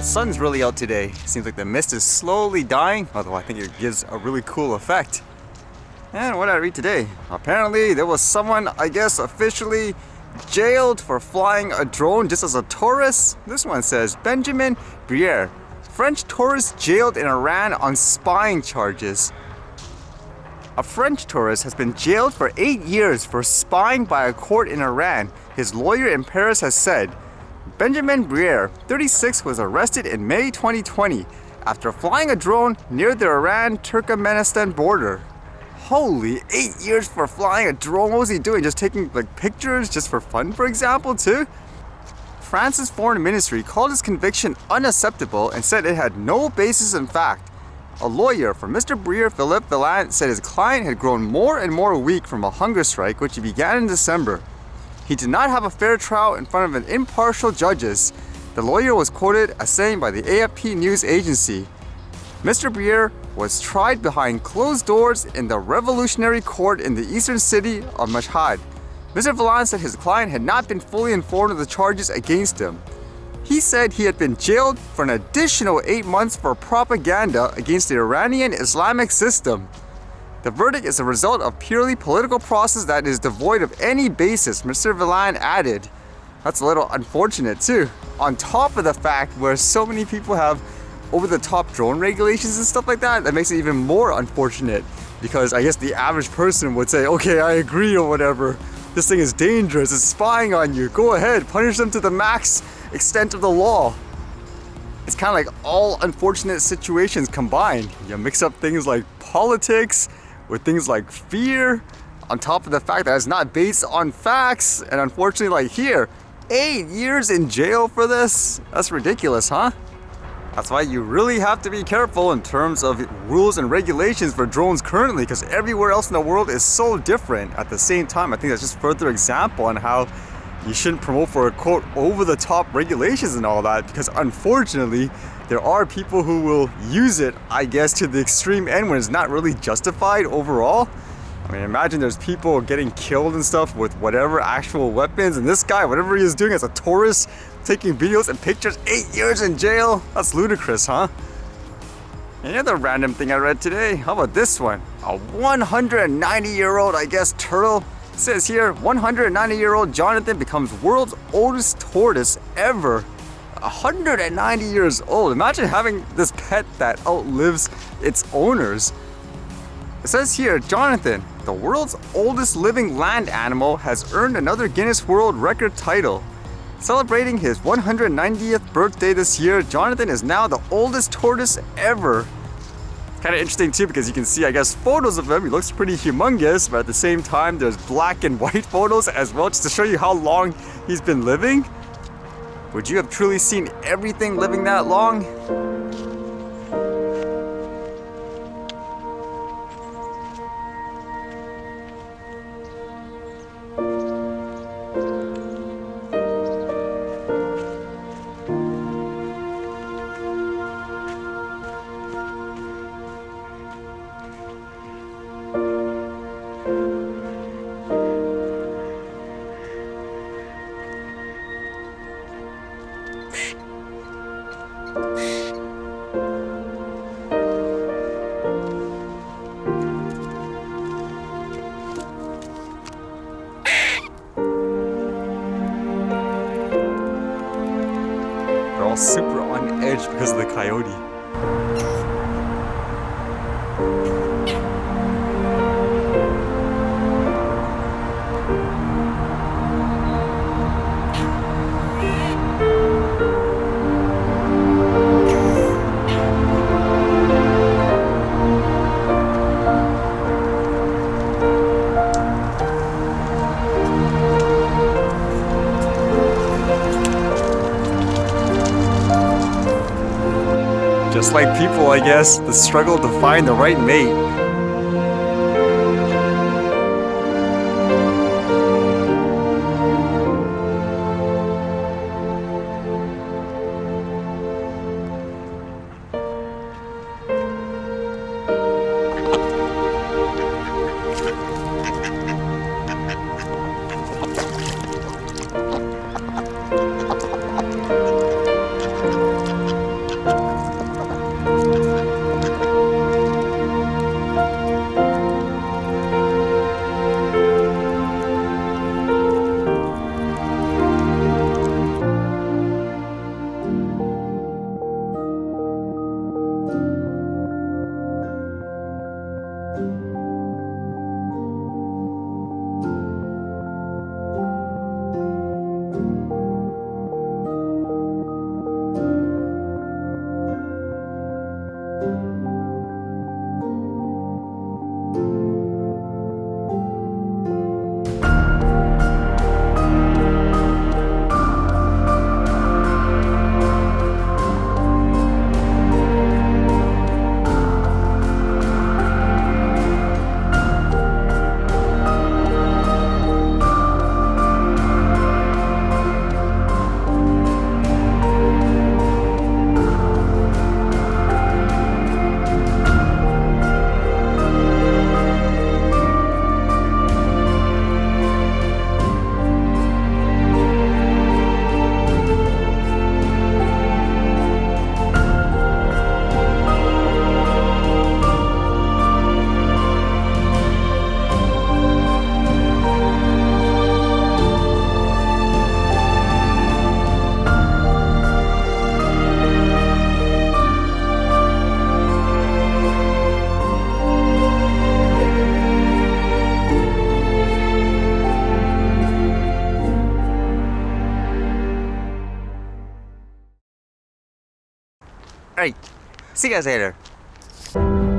The sun's really out today. Seems like the mist is slowly dying, although I think it gives a really cool effect. And what did I read today? Apparently there was someone, I guess, officially jailed for flying a drone just as a tourist. This one says, Benjamin Briere, French tourist jailed in Iran on spying charges. A French tourist has been jailed for 8 years for spying by a court in Iran, his lawyer in Paris has said. Benjamin Briere, 36, was arrested in May 2020 after flying a drone near the Iran-Turkmenistan border. Holy, 8 years for flying a drone. What was he doing? Just taking pictures just for fun, for example, too? France's foreign ministry called his conviction unacceptable and said it had no basis in fact. A lawyer for Mr. Briere, Philippe Villant, said his client had grown more and more weak from a hunger strike which began in December. He did not have a fair trial in front of an impartial judges, the lawyer was quoted as saying by the AFP news agency. Mr. Briere was tried behind closed doors in the Revolutionary Court in the eastern city of Mashhad. Mr. Villant said his client had not been fully informed of the charges against him. He said he had been jailed for an additional 8 months for propaganda against the Iranian Islamic system. The verdict is a result of purely political process that is devoid of any basis, Mr. Villant added. That's a little unfortunate too. On top of the fact where so many people have over-the-top drone regulations and stuff like that, that makes it even more unfortunate because I guess the average person would say, okay, I agree or whatever. This thing is dangerous, it's spying on you. Go ahead, punish them to the max extent of the law. It's kind of like all unfortunate situations combined. You mix up things like politics with things like fear, on top of the fact that it's not based on facts, and unfortunately, like here, 8 years in jail for this? That's ridiculous, huh? That's why you really have to be careful in terms of rules and regulations for drones currently, because everywhere else in the world is so different. At the same time, I think that's just further example on how you shouldn't promote for a quote over-the-top regulations and all that, because unfortunately, there are people who will use it, I guess, to the extreme end when it's not really justified overall. I mean, imagine there's people getting killed and stuff with whatever actual weapons, and this guy, whatever he is doing as a tourist, taking videos and pictures, 8 years in jail. That's ludicrous, huh? Any other random thing I read today? How about this one? A 190-year-old, I guess, turtle. It says here, 190-year-old Jonathan becomes world's oldest tortoise ever. 190 years old. Imagine having this pet that outlives its owners. It says here, Jonathan, the world's oldest living land animal, has earned another Guinness World Record title. Celebrating his 190th birthday this year, Jonathan is now the oldest tortoise ever. Kind of interesting too, because you can see, I guess, photos of him. He looks pretty humongous, but at the same time, there's black and white photos as well, just to show you how long he's been living. Would you have truly seen everything living that long? They're all super on edge because of the coyote. Just like people, I guess, the struggle to find the right mate. See you guys later.